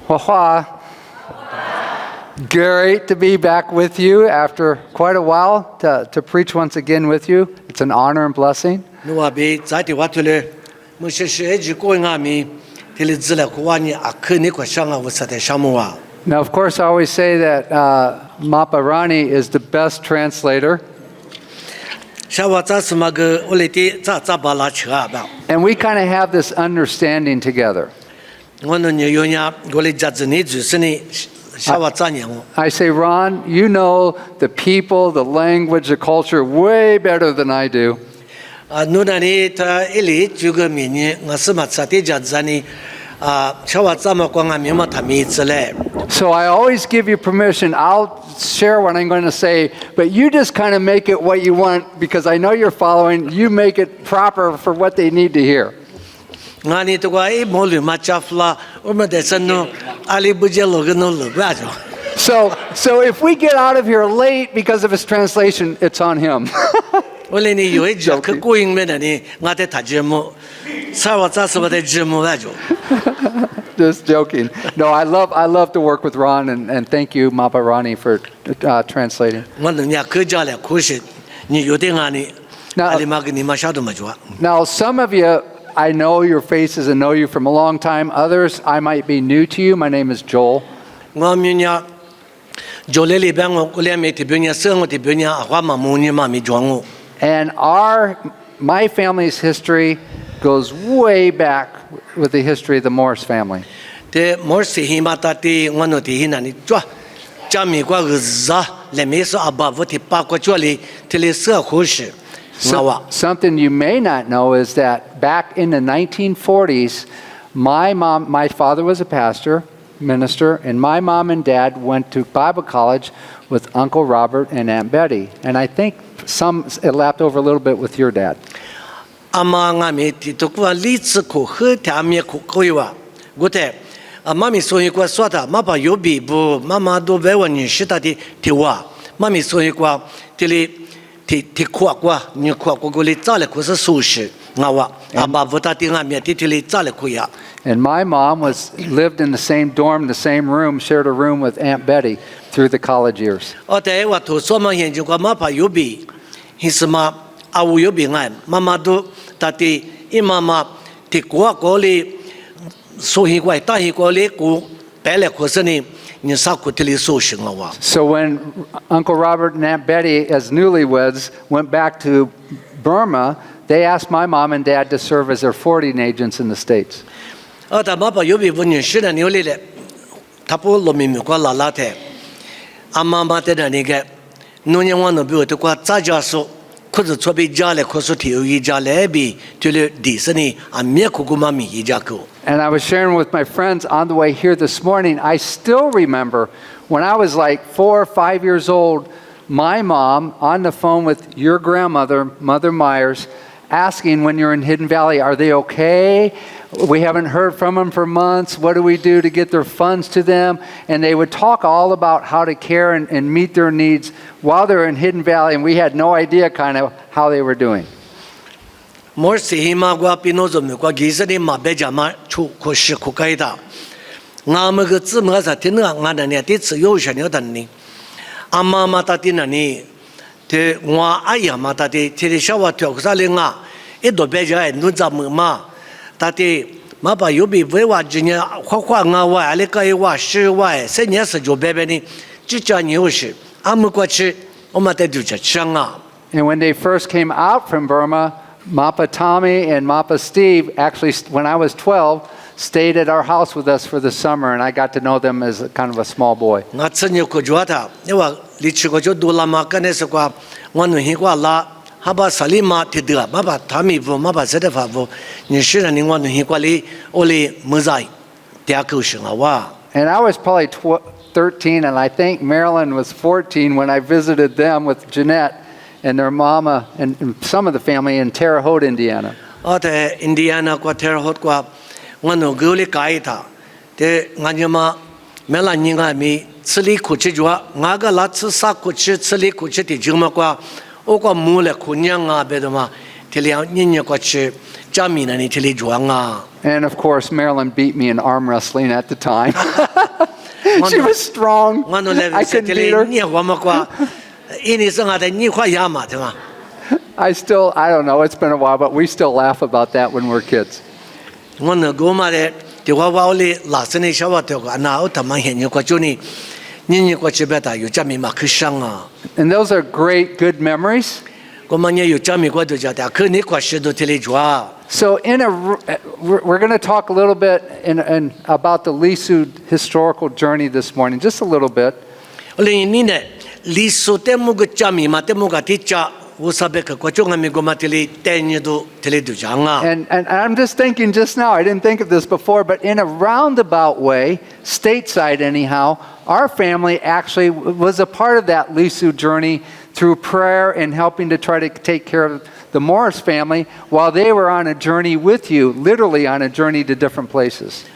Hua. Great to be back with you after quite a while to preach once again with you. It's an honor and blessing. Now, of course, I always say that Mapa Rani is the best translator. And we kind of have this understanding together. I say, Ron, you know the people, the language, the culture way better than I do. So I always give you permission. I'll share what I'm going to say, but you just kind of make it what you want because I know you're following. You make it proper for what they need to hear. So if we get out of here late because of his translation, it's on him. Just joking. No, I love to work with Ron, and thank you, Mapa Rani, for translating. Now, some of you, I know your faces and know you from a long time. Others, I might be new to you. My name is Joel. And my family's history goes way back with the history of the Morse family. Something you may not know is that back in the 1940s, my father was a pastor, minister, and my mom and dad went to Bible college with Uncle Robert and Aunt Betty. And I think it lapped over a little bit with your dad. And my mom lived in the same dorm, the same room, shared a room with Aunt Betty through the college years. So when Uncle Robert and Aunt Betty, as newlyweds, went back to Burma, they asked my mom and dad to serve as their forwarding agents in the States. And I was sharing with my friends on the way here this morning, I still remember when I was like 4 or 5 years old, my mom on the phone with your grandmother, Mother Myers, asking when you're in Hidden Valley, are they okay? We haven't heard from them for months. What do we do to get their funds to them? And they would talk all about how to care and meet their needs while they're in Hidden Valley, and we had no idea kind of how they were doing. And when they first came out from Burma, Mapa Tommy and Mapa Steve, actually, when I was 12, stayed at our house with us for the summer, and I got to know them as kind of a small boy. And I was probably 13, and I think Marilyn was 14 when I visited them with Jeanette and their mama and some of the family in Terre Haute, Indiana. jami na ni tili juanga. And of course, Marilyn beat me in arm wrestling at the time. She was strong. I couldn't beat her. I don't know, it's been a while, but we still laugh about that when we're kids. And those are great, good memories. So we're going to talk a little bit about the Lisu historical journey this morning, just a little bit. And I'm just thinking just now, I didn't think of this before, but in a roundabout way, stateside anyhow, our family actually was a part of that Lisu journey through prayer and helping to try to take care of the Morris family while they were on a journey with you, literally on a journey to different places.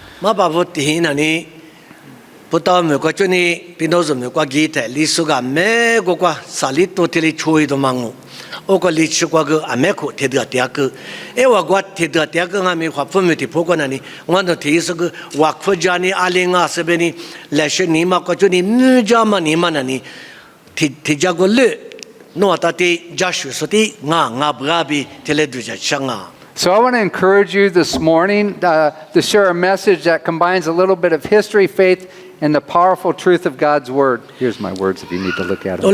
So I want to encourage you this morning to share a message that combines a little bit of history, faith, and the powerful truth of God's Word. Here's my words if you need to look at them.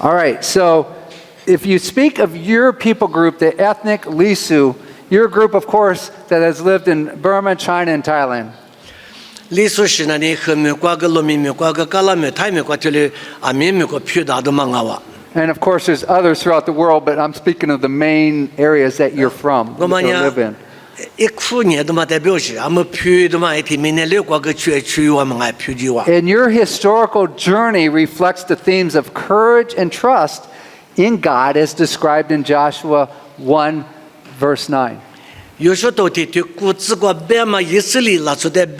All right, so if you speak of your people group, the ethnic Lisu, your group, of course, that has lived in Burma, China, and Thailand. And of course, there's others throughout the world, but I'm speaking of the main areas that you're from, that you live in. And your historical journey reflects the themes of courage and trust in God as described in Joshua 1, verse 9. And so just to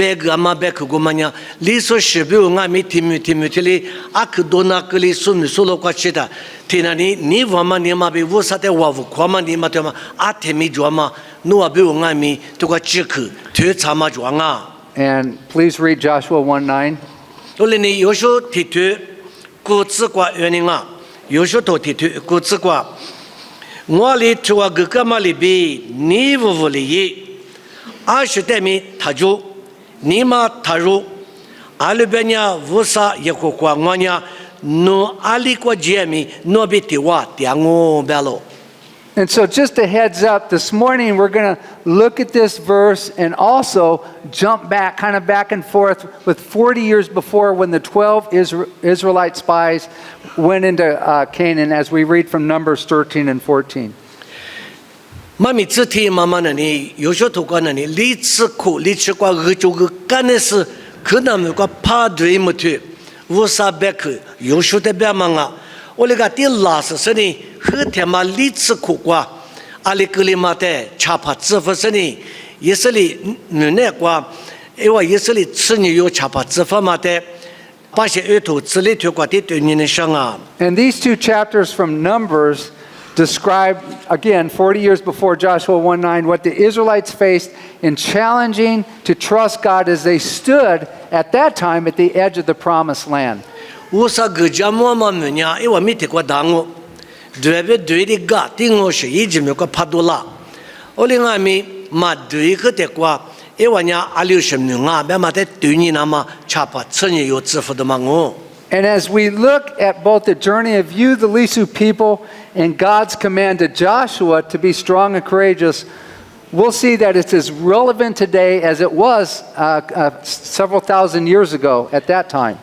And please read Joshua 1:9. Ngwali tuwa gukamali bi ni vuvuli yi ashutemi taju nima taru alubenya vusa yakokwa ngwanya no alikwa jemi no bitiwa tiango belo. And so just a heads up, this morning we're going to look at this verse and also jump back, kind of back and forth with 40 years before when the 12 Israelite spies went into Canaan, as we read from Numbers 13 and 14. Mami ziti mama nani yosho toka nani li tsuku li chukwa guchugu kanesi kunamu kwa padri mutu vusa beku yosho te beamanga olega ti las sani hutema li tsuku kwa alikuli mate chapa tsufu sani yesali nune kwa ewa yesali tsuni yo chapa tsufu mate pashe eto tsili tukwa ti tunine shanga. And these two chapters from Numbers describe, again, 40 years before Joshua 1:9, what the Israelites faced in challenging to trust God as they stood at that time at the edge of the promised land. Usa gujamwa mamunya ewa mite kwa dango dwebe dwedi ga tingo shi yijime kwa padula olinga mi ma dwi kete kwa ewa nya aliu shemnu nga be ma te tuni na ma chapa tsunyi yo tsifu de mango. And as we look at both the journey of you, the Lisu people, and God's command to Joshua to be strong and courageous, we'll see that it's as relevant today as it was several thousand years ago at that time.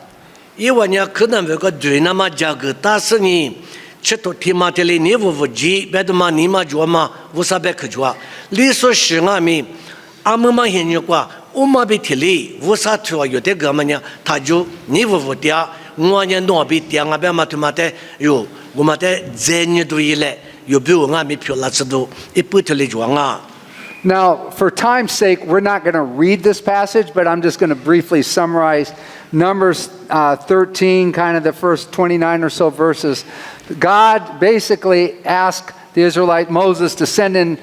Now, for time's sake, we're not going to read this passage, but I'm just going to briefly summarize Numbers 13, kind of the first 29 or so verses. God basically asked the Israelite Moses to send in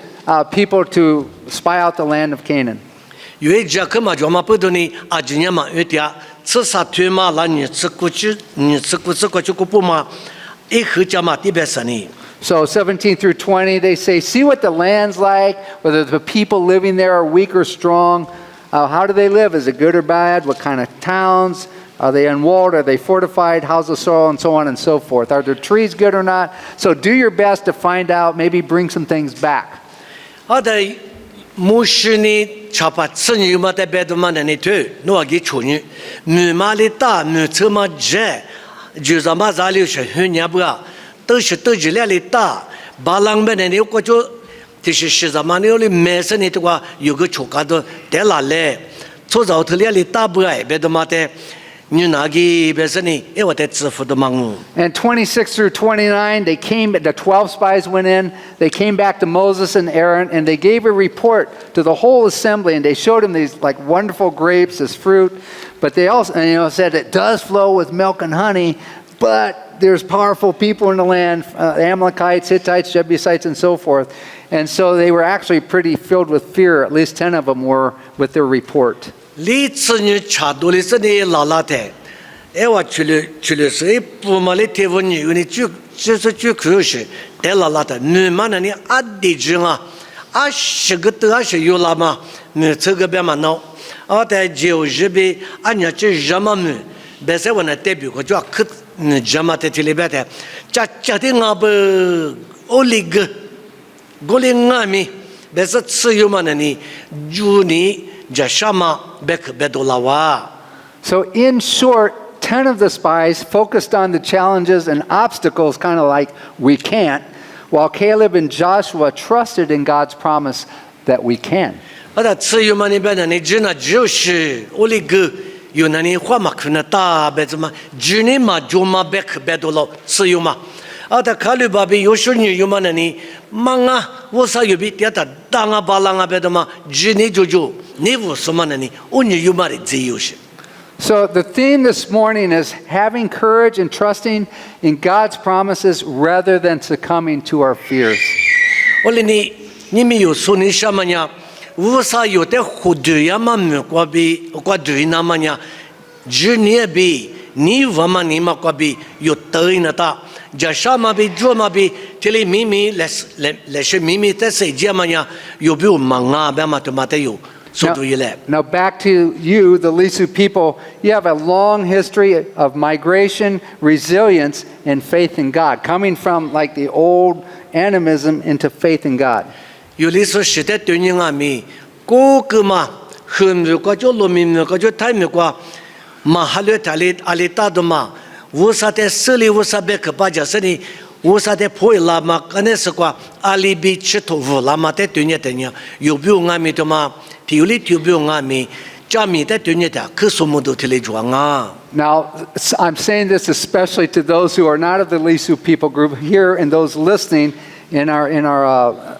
people to spy out the land of Canaan. 有一家可嘛就嘛不多呢，啊，今年嘛有点吃啥腿嘛，那你吃过去个不嘛，一口家嘛地别生呢。 So 17 through 20, they say, see what the land's like, whether the people living there are weak or strong. How do they live? Is it good or bad? What kind of towns? Are they unwalled? Are they fortified? How's the soil? And so on and so forth. Are their trees good or not? So do your best to find out, maybe bring some things back. 好的，牧师呢，查把子女嘛在别的嘛那里头，我给处女，女嘛的大，女车嘛热，就是嘛咋留是很年不啊。 都是都是那里大，巴郎们呢？我就就是实在嘛，你那里没事呢，的话有个出家的带来嘞，从早头那里大不爱，别的嘛的，你那个别是呢，我在支付的忙。And 26 through 29, they came. The 12 spies went in. They came back to Moses and Aaron, and they gave a report to the whole assembly. And they showed them these like wonderful grapes, this fruit, but they also said it does flow with milk and honey, but there's powerful people in the land, Amalekites, Hittites, Jebusites, and so forth. And so they were actually pretty filled with fear. At least 10 of them were with their report. 你子女查多的是呢老老的，我去了是不嘛的天文女呢就可是带老老的，女嘛呢啊地址啊，啊十个都是有了嘛，女这个别嘛闹，啊在就是别啊你这什么女，别说我那代表我就要去。 Jamate tilibete, chachatinga be olig, golingami, besat suyumanani, juni, jashama, bek bedolawa. So, in short, 10 of the spies focused on the challenges and obstacles, kind of like we can't, while Caleb and Joshua trusted in God's promise that we can. 有那里话嘛，可能大辈子嘛，今年嘛就嘛别可别多了，是有嘛。啊，他考虑吧，比有时女有嘛那里忙啊，我啥有比第二当啊巴郎啊别的嘛，今年就你无什么那里，我女有嘛的自由些。 So the theme this morning is having courage and trusting in God's promises rather than succumbing to our fears. 我问你们有说你什么呀？ 无啥有的活对呀嘛，没过比过对那么呀，只你比你我嘛你嘛过比有对那的，加上嘛比做嘛比，这里秘密来是秘密在谁家嘛呀？有比我忙啊，别嘛都嘛得有，说对了。Now back to you, the Lisu people. You have a long history of migration, resilience, and faith in God, coming from like the old animism into faith in God. 有的说时代对人啊咪，个个嘛，很没过就农民没过就太没过，嘛还了他里阿里大的嘛，无啥的手里无啥别可把家是呢，无啥的破烂嘛，可能是过阿里比吃豆腐啦嘛的对人的人，有比我阿咪的嘛，有里有比我阿咪，家咪的对人的，可什么都提来装啊。 Now, I'm saying this especially to those who are not of the Lisu people group here and those listening in our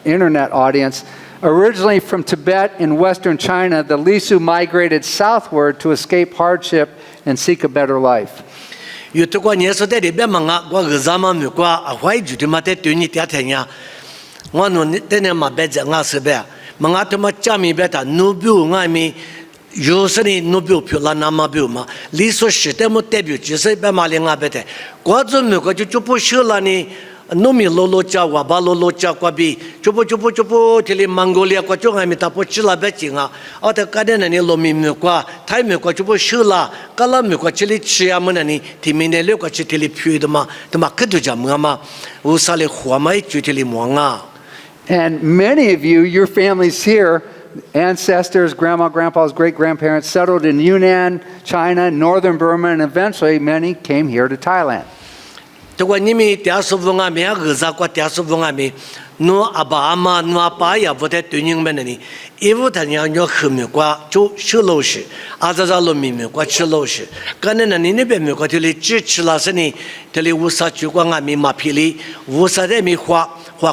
internet audience. Originally from Tibet in western China, the Lisu migrated southward to escape hardship and seek a better life. 有这个年时代里边嘛啊，我儿子嘛没过啊，怀住的嘛在对你第天呀，我弄的那嘛别在我是呗，嘛啊他妈家里边他努表我咪。 有时呢，努表票啦，那么表嘛，你说时代么代表就是别嘛另外别的，国中没个就不收了呢，农民罗家哇巴罗家国比，就不，这里蒙古利亚国就还没他不吃了别紧啊，哦，他干的那里农民没个，他没个就不收了，干了没个这里吃呀么那里，他们那六个去这里票的嘛，他妈可多家么嘛，我啥里活嘛就这里忙啊。 And many of you, your families here, ancestors, grandma, grandpa's great-grandparents settled in Yunnan, China, northern Burma, and eventually many came here to Thailand. 这个你们第二十五万名儿子过第二十五万名， no abama no apaya vote tuning menani evo tanya nyo khme kwa chu chulo shi azaza lo mi me kwa chulo shi kanena ni ne be me kwa tele chi chila sani tele wusa chu kwa nga mi ma phili wusa de mi hwa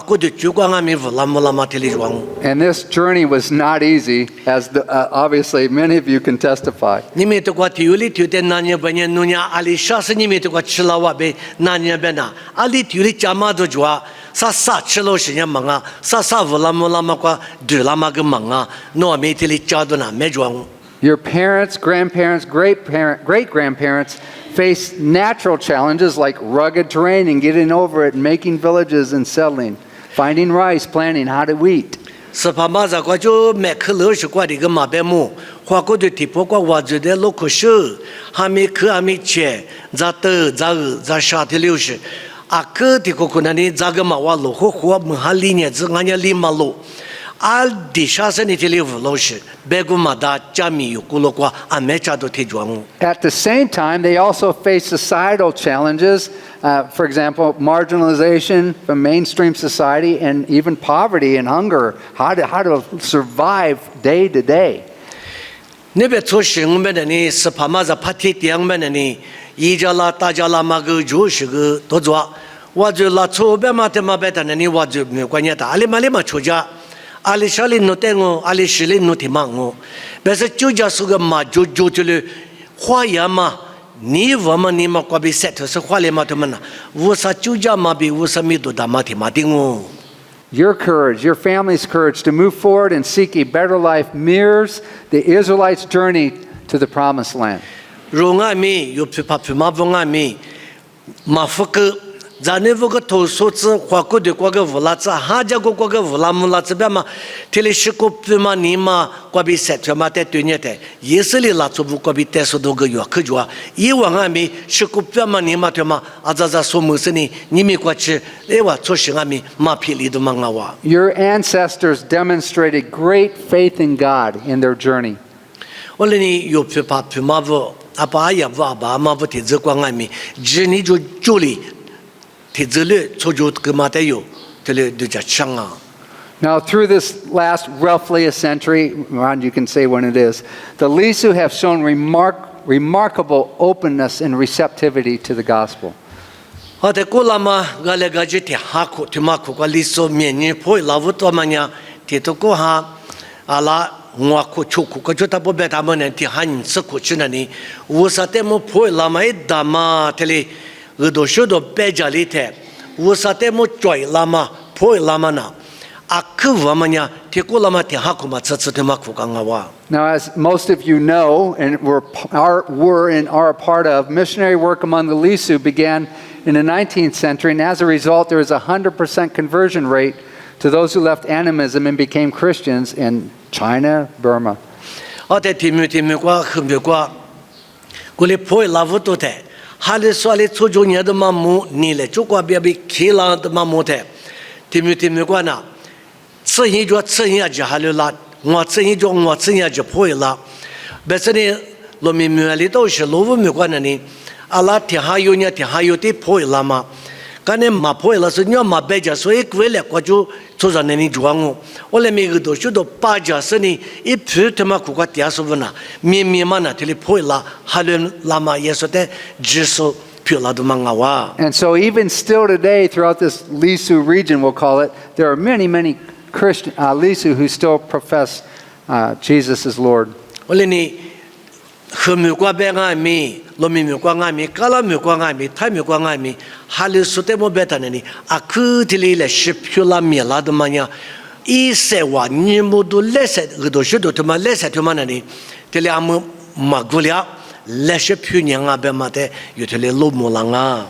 ko de chu kwa nga mi vla ma tele jwang. And this journey was not easy, as obviously many of you can testify. Ni me to kwa tiuli tu de nanya banya nunya ali sha se ni me to kwa chila wa be nanya bena ali tiuli chama do jwa sa chilo shi nya manga sa vla ma kwa de la ma ga manga no me tele cha do na me jwang. Your parents, grandparents, great-grandparents faced natural challenges like rugged terrain and getting over it, and making villages and settling, finding rice, planning how to eat. 是怕马在过就买克勒是过的个马白木，花过的地坡过挖掘的路口手，还没克还没切，咋得咋沙的流是，啊克的个可能你咋个嘛挖路或花门还里年子俺家里马路。al di shasa ni tele vlosh begu mada chami yukulo kwa amecha do te jwangu. At the same time, they also face societal challenges, for example, marginalization from mainstream society and even poverty and hunger, how to survive day to day. 那边做事我们的呢是怕嘛在拍铁店们的呢，一家啦大家啦嘛个就是个多做，我就啦错别嘛的嘛别的呢，我就没关系的，阿里嘛出家。ali shali no tengo ali shili no timango bese chuja suga ma jojo tele khwaya ma ni vama ni ma kwa bi set so khwale ma to mana wo sa chuja ma bi wo sa mi do da ma ti ma tingo. Your courage, your family's courage to move forward and seek a better life mirrors the Israelites' journey to the promised land. Ronga mi yo ppa ma vonga mi ma fuka zanevo个头数字花过的过个乌拉子，哈家过个乌拉木拉子边嘛，天里是个不嘛你嘛，过比三twema在对面的，也是里拉出不过比带数多个月可就啊，以往俺们是个不嘛你嘛对嘛，啊咋说么事呢？你们过去，哎哇，做事俺们马皮里都忙啊哇。Your ancestors demonstrated great faith in God in their journey. 我那里有不嘛不，阿爸也不阿爸嘛不提这光俺们，只你就助力。Now, through this last roughly a century, Ron, you can say when it is, the Lisu have shown remarkable openness and receptivity to the gospel. Now, as most of you know, and were and are a part of, missionary work among the Lisu began in the 19th century, and as a result, there was a 100% conversion rate to those who left animism and became Christians in China, Burma. Hali swali tsuju nya de mamu ni le chukwa bia bi khila de mamu te timi kwa na tsin jo tsin ya ja halu la ngwa tsin jo ngwa tsin ya ja phoi la besani lo mi ali to she lo vu mi kwa na ni ala ti ha yu nya ti ha yu ti phoi la ma kane ma phoi la su nya ma be ja so ik we le kwa ju tsu za ne ni juangu ole mi ge do shu do pa ja se ni I phu te ma ku kwa tia su na mi ma na ti le phoi la halu la ma yeso te jiso phu la do manga wa. And so even still today throughout this Lisu region, we'll call it, there are many Christian Lisu who still profess Jesus as Lord. Ole ni he mi kwa be nga mi lo mi kwa nga mi kala mi kwa nga mi thai mi kwa nga mi halu su te mo beta ne ni aku ti le shi phu la mi la do manya I se wa ni mo do le se do shi do to ma le se to ma ni te le am ma gulia le shi phu nya nga be ma te yu te le lo mo la nga.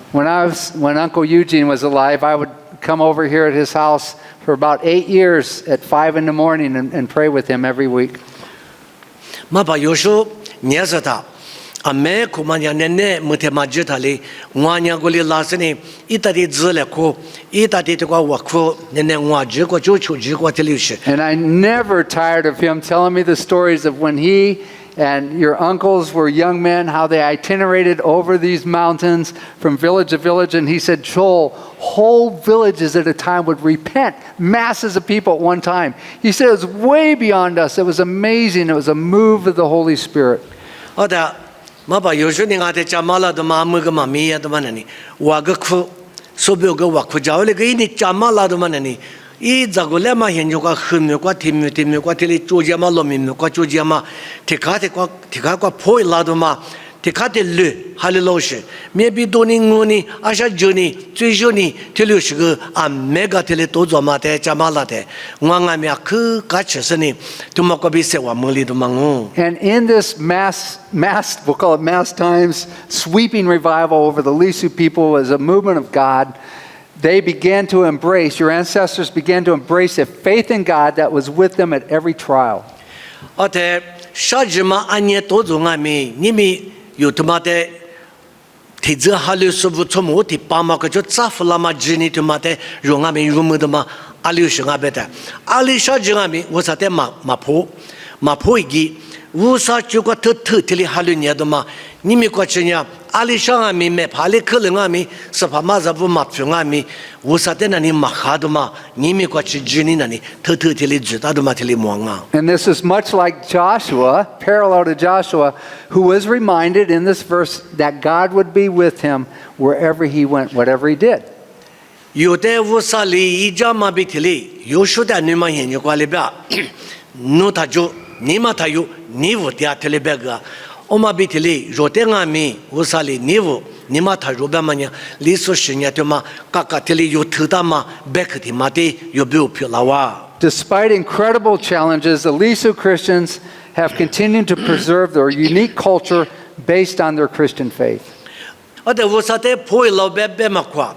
When Uncle Eugene was alive, I would come over here at his house for about 8 years at 5 in the morning and pray with him every week. Ma ba yo shu nya sa ta ame ko ma nya ne mo te ma ji ta le ngwa nya go le la se ni I ta di zi le ko I ta di ko wa ko ne ngwa ji ko ju chu ji ko te li shi. And I never tired of him telling me the stories of when he and your uncles were young men, how they itinerated over these mountains from village to village. And he said, Joel, whole villages at a time would repent, masses of people at one time. He said it was way beyond us. It was amazing. It was a move of the Holy Spirit. 好的，我把有时你俺在家马拉的嘛，每个嘛米呀的嘛那里，我个苦，所以有个我苦教那个你家马拉的嘛那里。一这个来嘛，现在个后面个天面个这里做家嘛，路面个做家嘛，提卡个破拉的嘛，提卡的路还是老实，面比多年我呢，而且就呢，最少呢，这里是个啊，每个这里都做嘛的，家嘛拉的，我俺们去搞吃是呢，都嘛个比生活没里都嘛哦。And in this mass, we'll call it mass times, sweeping revival over the Lisu people as a movement of God, they began to embrace, your ancestors began to embrace a faith in God that was with them at every trial. 而且啥子嘛，俺也多做俺们，你们有他妈的，提着哈利师傅从我的爸妈个就咋呼啦嘛，子女他妈的，让俺们入门的嘛，阿里是俺们的，阿里啥子俺们，我啥的马坡一个，我啥就个特这里哈利年的嘛。你们过去呢？阿里上阿米没爬里可能阿米是怕马子不马平阿米，我说的那里马哈的嘛，你们过去之内那里偷这里知道的嘛这里忙啊。And this is much like Joshua, parallel to Joshua, who was reminded in this verse that God would be with him wherever he went, whatever he did. 有的我说里一家嘛比这里，有时的你们研究过里边，侬他就你嘛他有，你我的这里边个。我们比起来，若在俺们我说的你嘛他若边么呢？历史10年对吗？嘎嘎这里有头大嘛，白克的嘛的有没有票了哇 Despite incredible challenges, the Lisu Christians have continued to preserve their unique culture based on their Christian faith. 而且我说的破老白嘛夸，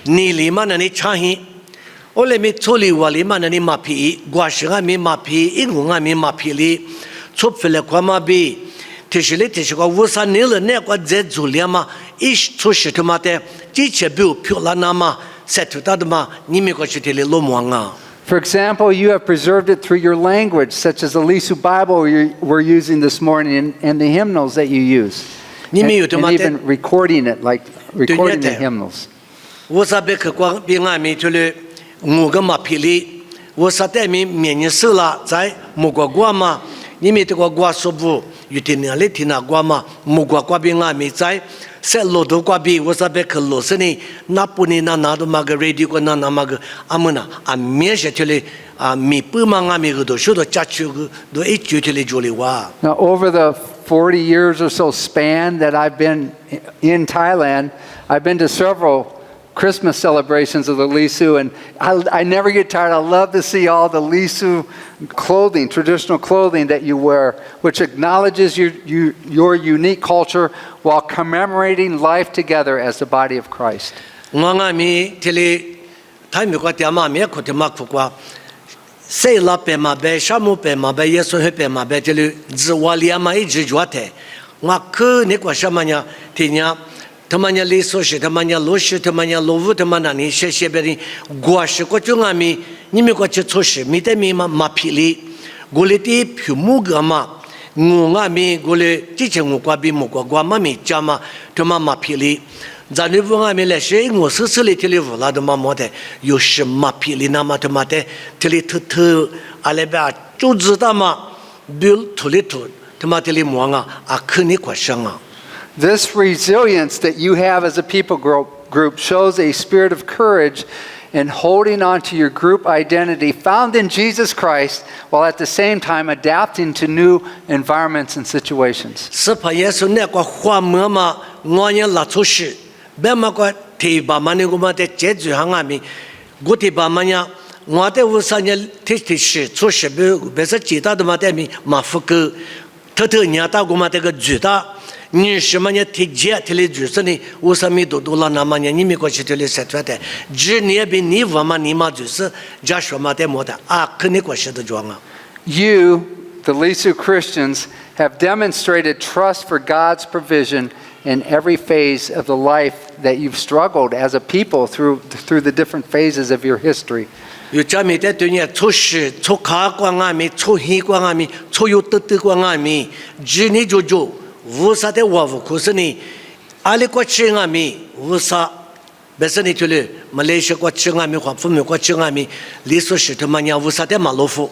你里嘛那里差hin，我里面处理我里嘛那里马皮，我是俺们马皮，英文俺们马皮里，出不来夸嘛比。提示个，我说你了那个在做了嘛，一出事他妈的，之前没有票了那么，才知道的嘛，你们过去这里落忙啊。For example, you have preserved it through your language, such as the Lisu Bible we're using this morning and the hymnals that you use. And even recording it, like recording the hymnals. 我说别去光别俺们这里，我个马皮里，我说在面年事了，在莫国嘛，你们这个国说不。有天哪里天哪瓜嘛，木瓜瓜边俺没在，在罗头瓜边，我说别去罗斯呢，那不呢那拿到嘛个 radio 个那嘛个，阿么那阿面些这里啊米不嘛俺们个都说到家去个都一句这里做里哇。Now over the 40 years or so span that I've been in Thailand, I've been to several Christmas celebrations of the Lisu, and I never get tired. I love to see all the Lisu clothing, traditional clothing that you wear, which acknowledges your unique culture while commemorating life together as the body of Christ. 我俺们这里台美国爹妈没哭的嘛哭过，谁老白嘛白，什么白嘛白，耶稣黑白嘛白，这里自我俩嘛一直觉得，我去那个什么呢？天呀！他们家历史是他们家历史，他们家罗物，他们那里些别人，我是过去俺们，你们过去做事，没得没嘛马皮里，我里的皮木个嘛，我俺们我里之前我过比木过过嘛没讲嘛，他们马皮里，咱们我俺们来说，我是里这里无啦的嘛么的，有什马皮里那么他妈的，这里偷阿来边就知道嘛，比如土里土，他妈这里忙啊肯定过生啊。This resilience that you have as a people group shows a spirit of courage in holding on to your group identity found in Jesus Christ while at the same time adapting to new environments and situations. 是怕耶稣那个话嘛，我也拉出去，别么个提拔嘛，那个嘛的解决上俺们，我提拔嘛呀，我的五三年提是出去，别是其他的嘛的嘛不够，偷人家个嘛这个举的。你什么呢？提接提来就是呢，我什么都了那么呢？你没过去提来说出的，只你比你我嘛，你嘛就是家说嘛的么的啊，肯定过去的装啊。You, the Lisu Christians, have demonstrated trust for God's provision in every phase of the life that you've struggled as a people through the different phases of your history. 有这么的对你出事、出卡关阿米、出黑关阿米、出有得得关阿米，只你就无啥的话可是你阿里国吃阿米无啥，别说你去了马来西亚国吃阿米或菲律宾国吃阿米，你说是他妈娘无啥的马路夫，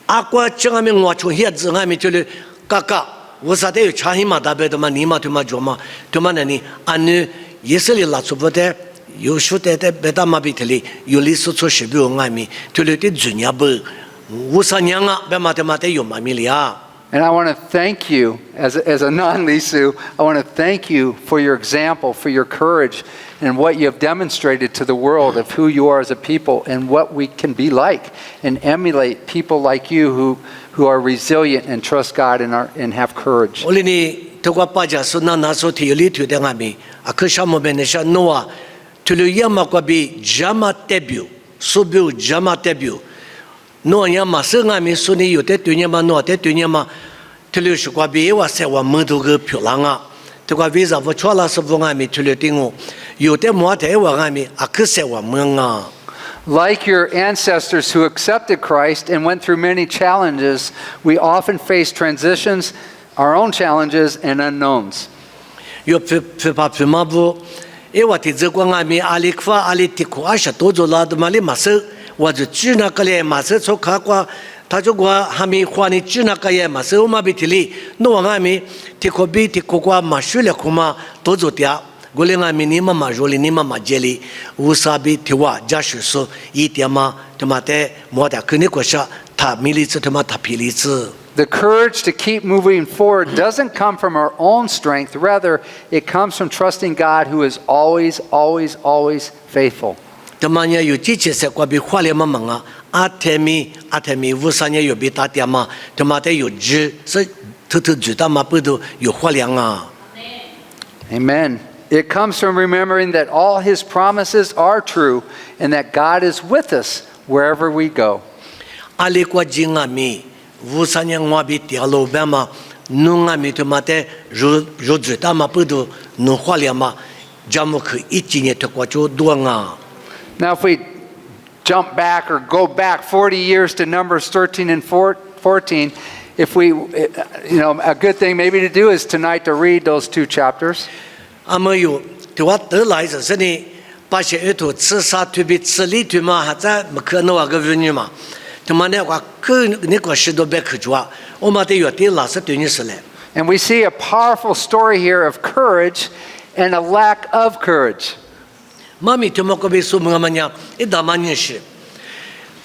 阿国吃阿米我从here子阿米去了，嘎嘎无啥的有差异嘛？大别的嘛，你嘛对嘛做嘛，对嘛那你安尼也是你拉出不的。有时在别的马比特里有历史出事比我爱米，就了的专业不，无啥娘啊，别马的马的有马米里啊。And I want to thank you, as a non-Lisu, I want to thank you for your example, for your courage, and what you have demonstrated to the world of who you are as a people and what we can be like, and emulate people like you who are resilient and trust God and have courage. 我哩你透过巴家说那说提有里头的爱米，啊，可什么边的像诺啊。Tulu yama kwa bi jama debut, subiu jama debut. No yama sengami suni yote tunya ma no te tunya ma tulu shukwa bi wa se wa mudu ge pyolanga. Te kwa visa vo chola sabu ngami tulu tingu. Yote mo te wa ngami akse wa menga. Like your ancestors who accepted Christ and went through many challenges, we often face transitions, our own challenges and unknowns. Yo pa ma bu ewa ti zekwa ngami ali kwa ali tiku asha tozo la de mali mase wa ju china kale mase so kha kwa ta jo kwa hami khwani china ka ye mase o ma bitili no ngami tiko bi tiko kwa mashule kuma tozo tia gole ngami ni mama joli ni mama jeli usabi tiwa jashu so itiama tomate moda kuni kwa sha ta militse toma ta pilitse. The courage to keep moving forward doesn't come from our own strength. Rather, it comes from trusting God who is always, always, always faithful. Temanya yu chiche se kwa bi khwale ma manga atemi wusanya yu bi ta tia ma temate yu ji se tu ju ta ma pu du yu khwale nga. Amen. It comes from remembering that all his promises are true and that God is with us wherever we go. Ali kwa jinga mi wusanya ngwa bi tia lo ba ma nunga mi temate ju ju ta ma pu du nu khwale ma jamu khu ichi te kwa chu du nga. Now, if we jump back or go back 40 years to Numbers 13 and 14, if we, a good thing maybe to do is tonight to read those two chapters. Amayo, to what the lies is any Pasha to Tsasa to be Tsali to Mahata, Makano Agavinuma. To Manewa Nico Shido Bekujwa, Omate Yotila Satunisale. And we see a powerful story here of courage and a lack of courage. Mami to Mokobi Sumamania, Idamanishi.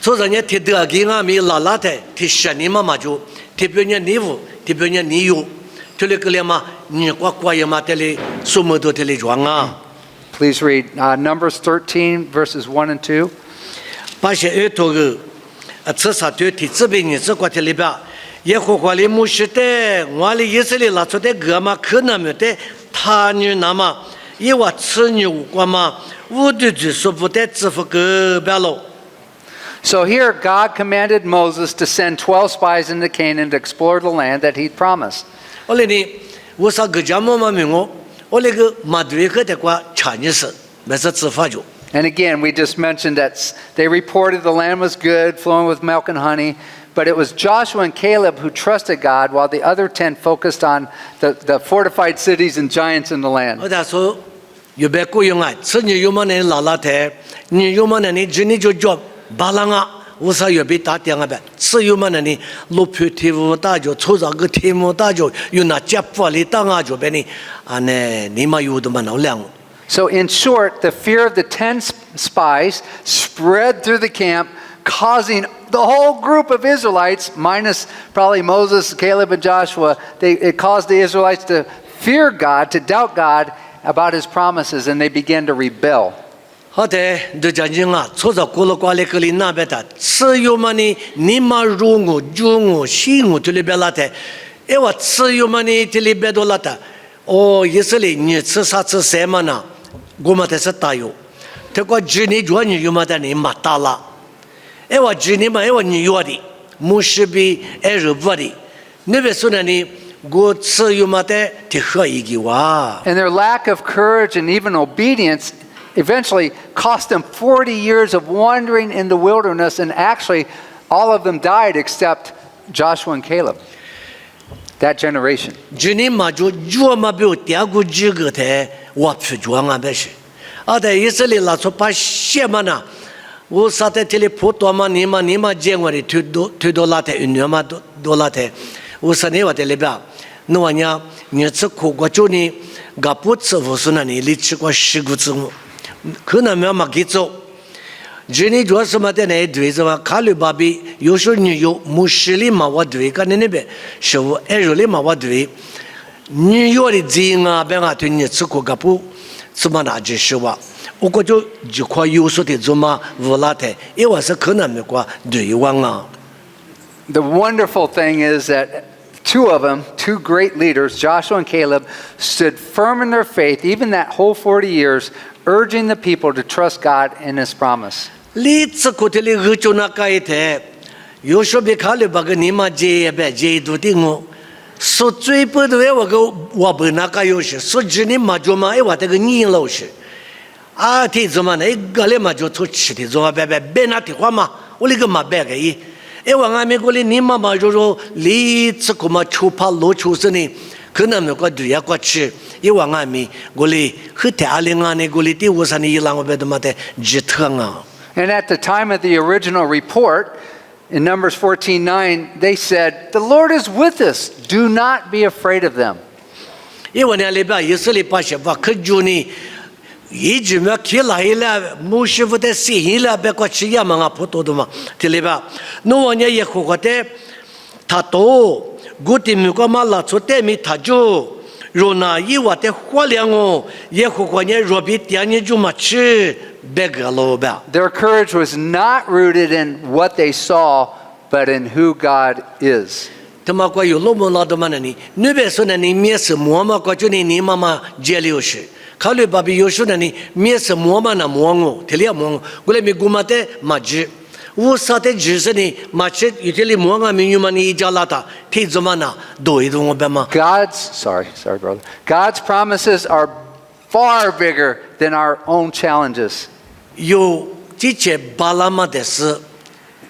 So the net Tidaginga mi lalate, Tishanima Maju, Tibunia Nivu, Tibunia Niu, Tulikulema, Niquaquayamateli, Sumudo Telejuanga. Please read Numbers 13, verses 1 and 2. Pasha Etogu, a Tsasa Tuti Zibin, Zuquateliba, Yehoquali Mushite, Wali Yisili Latote Gama Kunamute, Tanu Nama, Yewa Tsunyu Guama. So here God commanded Moses to send 12 spies into Canaan to explore the land that he'd promised. And again, we just mentioned that they reported the land was good, flowing with milk and honey, but it was Joshua and Caleb who trusted God, while the other 10 focused on the fortified cities and giants in the land. You be ko yung ay so ni yuman ni lalate ni yuman ni jini jo job balanga usa yo bi ta tiang ba so yuman ni lo phuti ta jo choza ge thimo ta jo yuna chapwa li ta nga jo be ni ane ni ma yu do man lang. So in short, the fear of the 10 spies spread through the camp, causing the whole group of Israelites, minus probably Moses, Caleb, and Joshua, it caused the Israelites to fear God, to doubt God about his promises, and they began to rebel. Hote de janjinga choza kolo kwale kali na beta tsu mani nima rungu jungu shingu tulibelate ewa tsu mani tilibedolata o yeseli ni tsu sa tsu semana gomate sa tayo te kwa jini jwani yumata ni matala ewa jini ma ewa ni yodi mushibi erubadi nebe sunani. And their lack of courage and even obedience eventually cost them 40 years of wandering in the wilderness, and actually all of them died except Joshua and Caleb, that generation. 주님 마주 주어마비오 대구 지거대 와피 주앙아베시 아데 이슬리 라소 파시마나 우사테 텔레포토마 니마 쟁월이 투도라테 은여마 돌라테 우사네와테 레바 노아냐 녀츠 고고조니 가푸츠 우스나니 리치고 시구츠 그나면 막기죠 주니 조스마테네 드웨즈마 칼루바비 요쇼니요 무실리 마와드웨가 네네베 쇼 에르리 마와드웨 뉴요리 징아 뱅아 되니 츠고 가푸 스마나 제쇼와 오고조 지과 요소데 좀마 볼라테 이와서 그나면과 드이왕아. The wonderful thing is that two of them, two great leaders, Joshua and Caleb, stood firm in their faith, even that whole 40 years, urging the people to trust God in His promise. 리츠코텔리 그조나카이테 요쇼베 칼레바가 니마 제베 제도딩오 소츠이포드웨 와고 와브나카 요시 소즈니 마조마에 와데가 니로시 아티 조마네 갈레 마조 토치디 조마베베 베나티 화마 올리가 마베게 에왕아메 골리 니마 마조로 리츠코마 추파 로추스니 그나면과 두야과치 이왕아미 골리 흐테 알링아네 골리티 우사니 일랑오베드마테 지트강아. And at the time of the original report, in Numbers 14:9, they said, "The Lord is with us. Do not be afraid of them." 이번에 알레바 예슬리 파셔바 그주니 이즈마 킬라일라 무시부데 시힐라 베과 치야망아 포토도마 텔레바 노원야 예코고테 타토 구티미고 말라 초테미 타주 로나 이와테 활량오 예코고냐 로비티아니 주마치 베갈로바. Their courage was not rooted in what they saw, but in who God is. tamakwa yolomonadamani nubesunani miesa muama kwachuni ni mama jelioshi kalu babi yoshunani miesa muama na muango telia muango gule mi gumate maji usate jisani mache yuteli muanga minyumani ijalata ti zomana doidungo bema. God's promises are far bigger than our own challenges. Yo chiche balama desu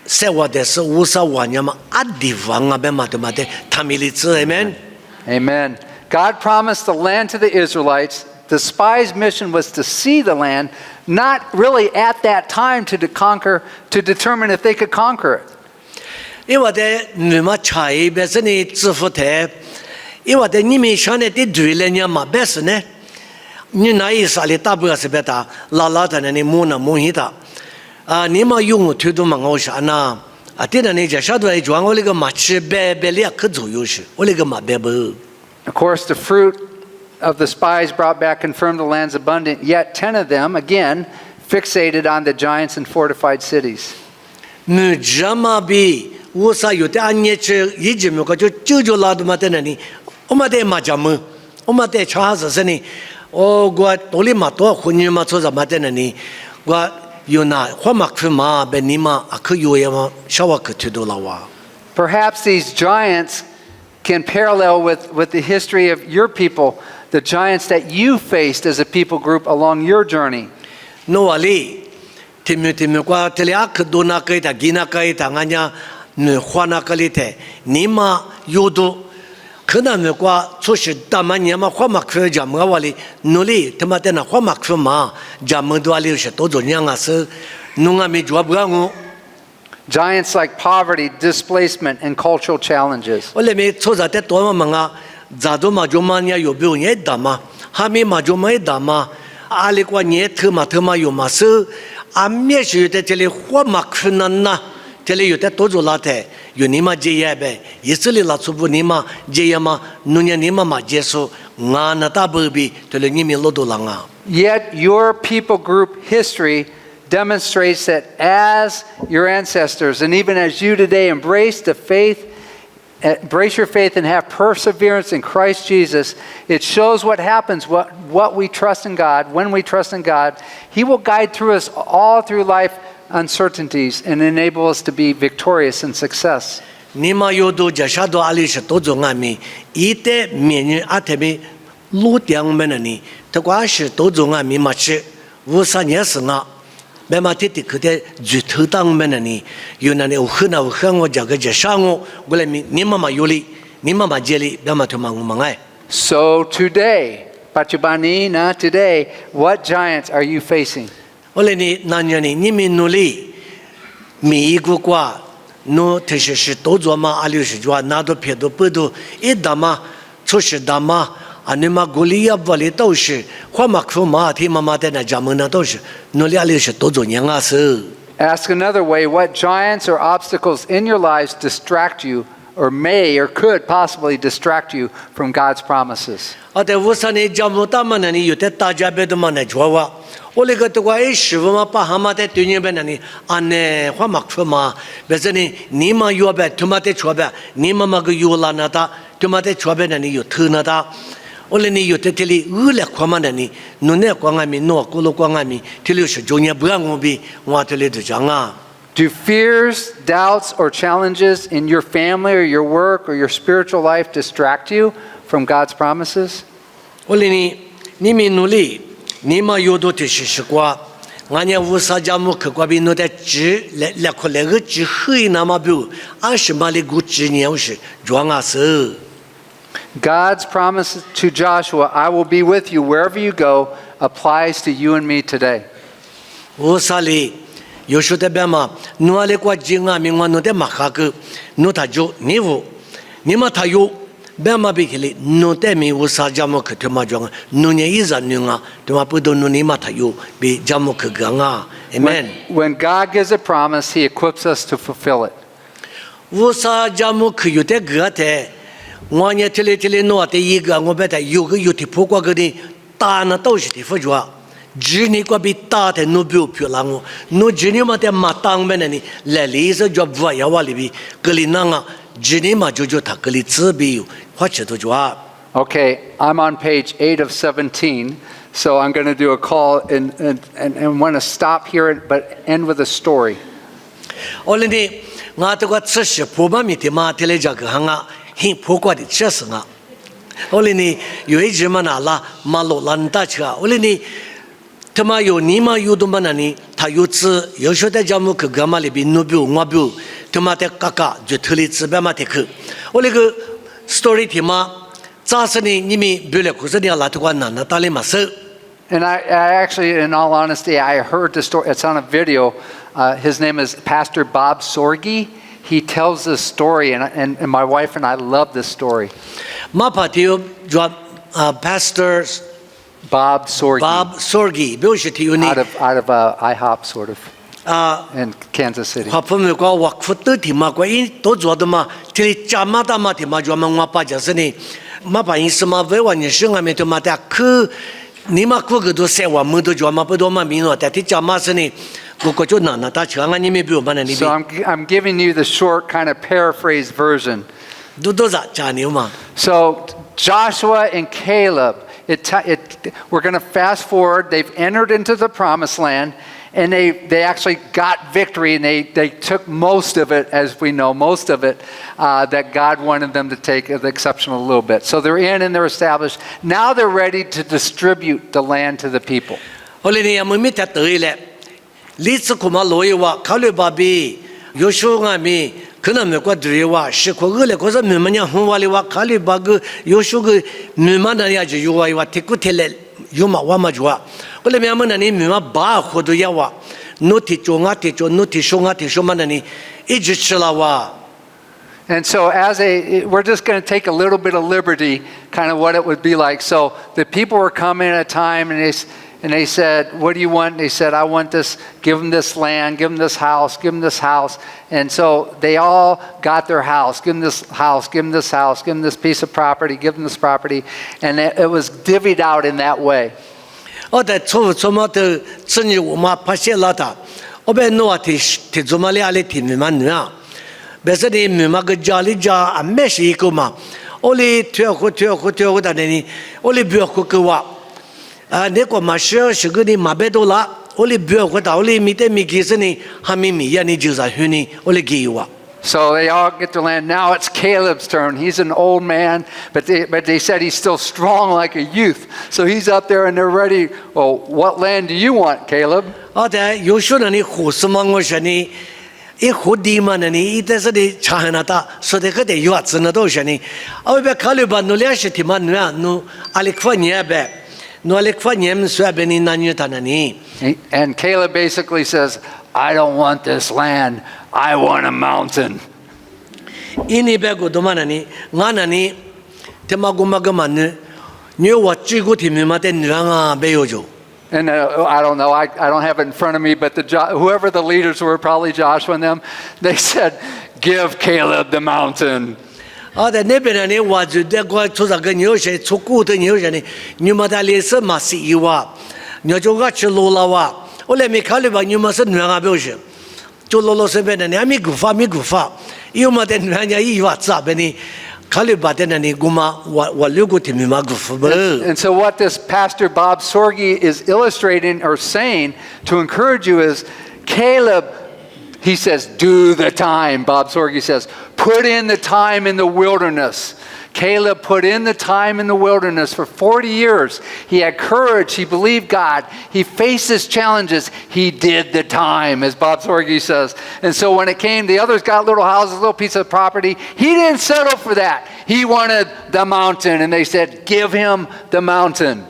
sewa desu usa wanyama adivanga bema temate tamilitsu. Amen. Amen. God promised the land to the Israelites. The spies' mission was to see the land, not really at that time to conquer, to determine if they could conquer it. 이와데 누마 차이 베스니 츠푸테 이와데 니미 샤네 디 드윌레냐 마베스네 니 나이 살리 타부가스 베타 라라타네 모나 모히타 아 니마 용어 트도 망오샤나 아티나네 자샤도에 주앙올리가 마치 베벨리아 크조요시 올리가 마베버. Of course, the fruit of the spies brought back confirmed the land's abundant, yet 10 of them, again, fixated on the giants and fortified cities. 누자마비 우사 요테 안예체 이지묘가 저 쭈조라도 마테나니 오마데 마자무 오마데 차하서니 오과 돌리마토 혼니마 초자 마테나니 과 요나 화막프마 베니마 아크요야마 샤와크 투돌라와. Perhaps these giants can parallel with the history of your people, the giants that you faced as a people group along your journey. 노알리 티뮤티뮤과 텔리아크 도나카이타 기나카이타 가냐 네 화나칼리테 니마 요도 그나메과 초시 따마니마 화마크 잠가와리 노리 테마테나 화마크마 잠도알리시 도조냥아스 농아미 조아브강오. Giants like poverty, displacement, and cultural challenges. 원래미 초자테 도마망아 자도마 조마냐 요비오니 다마 하미마 조마이 다마 알리과 니에트마 트마 요마스 암메시유테 텔리 화마크나나 텔리 요테 도조라테 요니마 제야베 예슬리라 수부니마 제야마 누냐니마마 제소 나나타버비 텔리니미 로도랑아. Yet your people group history demonstrates that as your ancestors and even as you today embrace your faith and have perseverance in Christ Jesus, it shows what happens, what we trust in God. When we trust in God, He will guide through us all through life uncertainties and enable us to be victorious in success. 니마 요도 자샤도 알리시 도종아미 이때 메뉴 아테미 루량메나니特과시 도종아미 마치 无啥年是啊，别嘛天天可得最头当面的呢，有那里我很我这个这上我来你妈妈有理，你妈妈这里，别嘛他妈我们哎。 So today, Pachubani, not today, what giants are you facing? 我来你那年呢，你们努力，每一个瓜，侬特别是多做嘛，阿六是做拿到别的不多，一打嘛，出事打嘛，啊你嘛鼓励啊不里都是，花嘛苦嘛，天妈妈在那家门那都是，努力阿六是多做年啊是。 Ask another way, what giants or obstacles in your lives distract you or may or could possibly distract you from God's promises? 啊，在乌山呢，家门大嘛那里有的大家别的嘛那做哇。 我那个的话，师傅嘛，把蛤蟆在对面边那里，安呢，花马出嘛，别说呢，你嘛有呗，他妈在出呗，你妈妈个有啦那哒，他妈在出呗那里有偷那哒，我那里有的这里饿了快嘛那里，侬那光俺们，侬过了光俺们，这里是中年不让我比，我这里就讲啊。 Do fears, doubts, or challenges in your family or your work or your spiritual life distract you from God's promises? 我那里，你们努力。 你嘛有多的是瓜，俺家乌沙家木去瓜边弄的纸来可那个纸黑那么不，20码的股纸年是装啊是。 God's promise to Joshua, I will be with you wherever you go, applies to you and me today. 乌沙里有时候边嘛，侬阿里瓜纸啊，明晚弄的马哈个，侬他就你无，你嘛他有。 边嘛比起来，侬在没有啥家么去他妈讲，侬年一人侬啊，他妈不懂侬你嘛他有比家么去讲啊 ，Amen。 When God gives a promise, He equips us to fulfill it. 我啥家么去有的个的，我呢这里弄的一个，我把它有的破过个的，大那都是的不着，只你个比大的侬不漂亮我，侬只你嘛的马当边的呢，来里是叫不要话里边，个里那个。 只你嘛就他个里自闭，或者都做啊。 Okay, I'm on page 8 of 17, so I'm going to do a call and want to stop here but end with a story. 我那里我这个吃是破嘛米的嘛，这里这个行啊，很破过的吃是啊。我那里有一只嘛那啦，马路烂大车，我那里他妈有你嘛有的嘛那里，他有吃，有时候在家门口干嘛里边弄表我表。 他妈的嘎嘎就特里自别嘛的去，我那个 story 题嘛，咋是呢？你们别来可是你要拉头关那打理嘛事。 And I actually, in all honesty, I heard the story. It's on a video. His name is Pastor Bob Sorge. He tells this story, and my wife and I love this story. 马帕蒂做pastors Bob Sorge. Bob Sorge，表示提有你 out of IHOP sort of. In Kansas City. 好朋友讲我苦的题嘛，关于都做的嘛，这里加嘛大嘛题嘛，专门我把就是呢，嘛把意思嘛，为我你生外面的嘛的去，你嘛苦个都生我们都专门不多嘛民了，但是加嘛是呢，我就那打车啊，你们不用把那里 So I'm giving you the short kind of paraphrase version. 都咋加牛嘛？ So Joshua and Caleb, we're going to fast forward. They've entered into the promised land. And they actually got victory, and they took most of it, as we know, most of it that God wanted them to take, the exception a little bit. So they're in and they're established. Now they're ready to distribute the land to the people. 后来呢，我们才得了，历次恐怕罗伊话考虑把比，有时候俺们可能没过对话，是可恶了，可是你们讲红话的话，考虑把个有时候个你们那样就有话提过提来。 有嘛我嘛做啊，我那边么那里没嘛把活都要哇，努提做啊提做，努提说啊提说嘛那里一直吃了哇。And so we're just going to take a little bit of liberty, kind of what it would be like. So the people were coming at a time, and they said, "What do you want?" And they said, "I want this. Give them this land. Give them this house. Give them this house." And so they all got their house. Give them this house. Give them this house. Give them this piece of property. Give them this property, and it was divvied out in that way. 我在错嘛的，这里我嘛发现了的，我被弄啊提做嘛哩提你嘛你啊，别说你你嘛个家里家啊没是一个嘛，我哩退货的呢，我哩不要货个哇。 那个嘛是个你马别多啦，我哩不要回答，我哩米的米其实呢，还没米呀，你就是说呢，我哩给我。So they all get to land. Now it's Caleb's turn. He's an old man, but they said he's still strong like a youth. So he's up there and they're ready. Well, what land do you want, Caleb? 好的，有时候你胡什么我说你，一胡地嘛呢你，一但是你查那大，说的可得有啊，真的都说你，我别考虑吧，努两十天嘛，努啊努，阿里快年呗，努阿里快年算呗你男女他那你。And Caleb basically says, I don't want this land. I want a mountain. 印尼别个多嘛呢你，俺那你，他妈个嘛个嘛呢，你我几个天嘛的女啊没有就。 And I don't know, I don't have it in front of me, but whoever the leaders were, probably Joshua and them, they said, give Caleb the mountain. 好的，那边呢你我就那个出啥个牛些，出骨头牛些呢，你们在历史嘛是有啊，你就个吃路了哇，我来没考虑吧，你们是女啊表示，就老老实实的，你还没古法，有么的女人家有啊，咋办呢？ And so what this Pastor Bob Sorge is illustrating or saying to encourage you is, Caleb, he says, do the time. Bob Sorge says, put in the time in the wilderness. Caleb put in the time in the wilderness for 40 years. He had courage. He believed God. He faced his challenges. He did the time, as Bob Sorge says. And so when it came, the others got little houses, little piece of property. He didn't settle for that. He wanted the mountain. And they said, give him the mountain.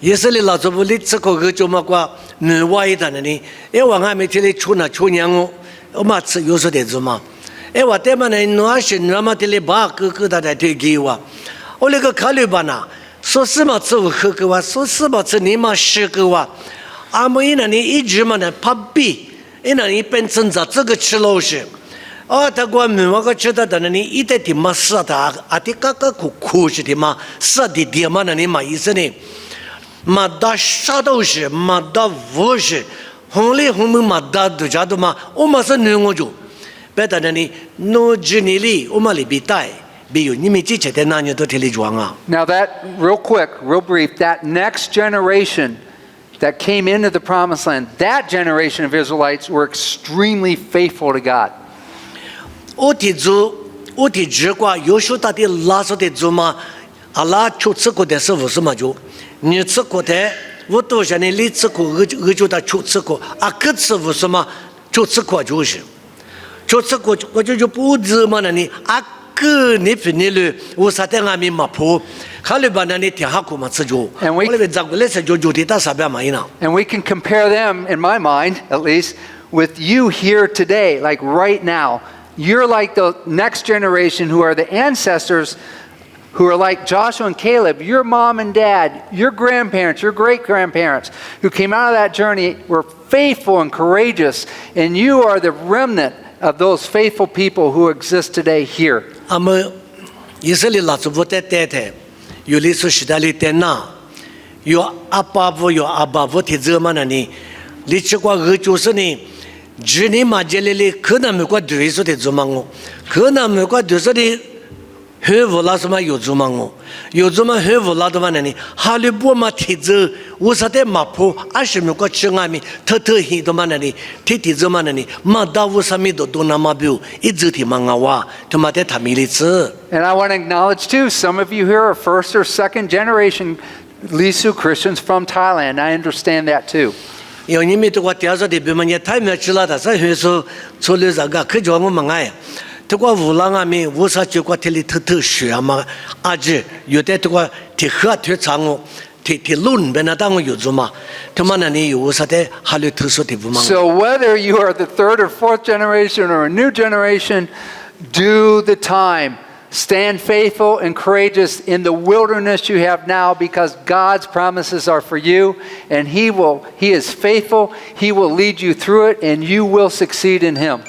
以色列老祖母，你这个就么个女娃一单的呢？因为我还没听你出那出娘哦，我嘛吃有时得做嘛。 哎，我对嘛呢？我是我嘛，这里把哥他在推给我，我那个考虑吧呐，说什么吃我喝给我，说什么吃你嘛吃给我，阿么伊那你一直嘛呢怕比，伊那你本身在这个吃老是，哦，他过问我个吃的那你一点点嘛是他，啊的个个苦是的嘛，是的点嘛那你嘛意思呢？嘛打啥都是，嘛打无是，红里红门嘛打都家都嘛，我嘛是女我就。 Now that, real quick, real brief, that next generation that came into the promised land, that generation of Israelites were extremely faithful to God. And we can compare them, in my mind at least, with you here today, like right now. You're like the next generation who are the ancestors who are like Joshua and Caleb. Your mom and dad, your grandparents, your great-grandparents who came out of that journey were faithful and courageous, and you are the remnant of those faithful people who exist today here. And I want to acknowledge too, some of you here are first or second generation Lisu Christians from Thailand. I understand that too. So whether you are the third or fourth generation or a new generation, do the time. Stand faithful and courageous in the wilderness you have now, because God's promises are for you, and He is faithful. He will lead you through it, and you will succeed in Him.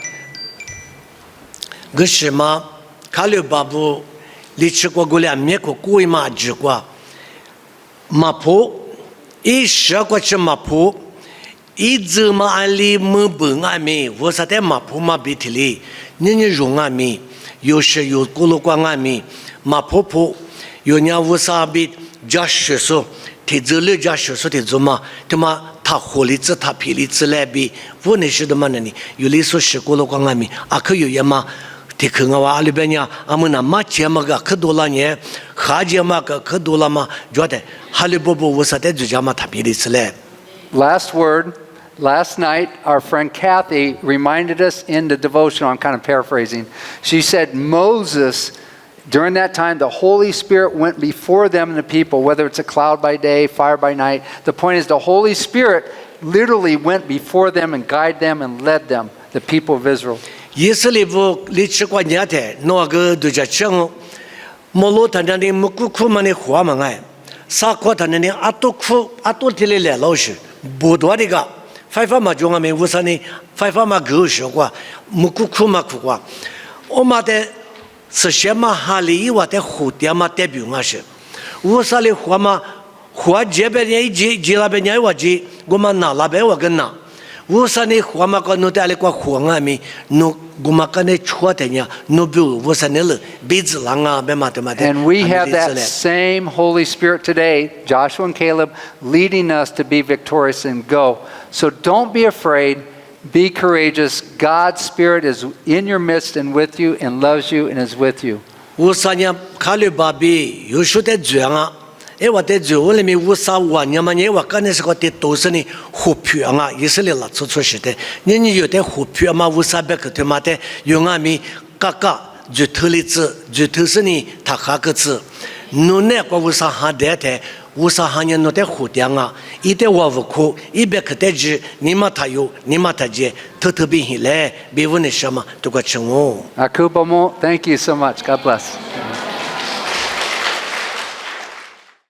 他火力子他皮力子来比我那是的嘛呢有里说是过了光阿米啊可有也嘛的可我话里边呀阿们那嘛钱嘛个可多了呢哈钱嘛个可多了嘛觉得哈里波波我说的就讲嘛他皮力子来 Last word. Last night, our friend Kathy reminded us in the devotional, I'm kind of paraphrasing. She said Moses, during that time, the Holy Spirit went before them and the people, whether it's a cloud by day, fire by night. The point is the Holy Spirit literally went before them and guided them and led them, the people of Israel. 以色列部历史观念的那个都叫讲，摩罗他那里木库库嘛的话嘛哎，沙克他那里阿多库阿多提的来老师，不多的个。ไฟฟ้ามาจงอามีวุษานี่ไฟฟ้ามาเกือบชัวร์มุกุคุมาคุกว่าโอมาแต่สิ่งที่มาฮาลีว่าแต่หัวเดียมาแต่บิวงาชวุษาเลยหัวมาหัวเจ็บเป็นยังจีลาเป็นยังว่าจีกูมาหน้าลาเป็นว่ากันนะวุษานี่หัวมาก็นู่นแต่อะไรก็หัวงามีนู่กูมากันเนี่ยชัวร์แต่เนี่ยนู่บิววุษานี่เลยบิดหลังอ่ะเป็นมาแต่มาแต่ And we have that same Holy Spirit today, Joshua and Caleb, leading us to be victorious and go. So don't be afraid. Be courageous. God's Spirit is in your midst and with you and loves you and is with you. วุษาเนี่ย卡里巴比有时在做啊。哎，我在做，我里面无啥玩意嘛？你我干的是个的都是呢，虎皮啊，以色列啦，出是的。你有的虎皮嘛，无啥别个他妈的，有俺们嘎嘎就头里子，就头是呢，他哈个子，侬那个无啥哈的的，无啥哈人侬的虎的啊，一点我不哭，一边可得知，你妈他有，你妈他接，偷偷变起来，别问你什么，都个成哦。Akubomo, thank you so much. God bless.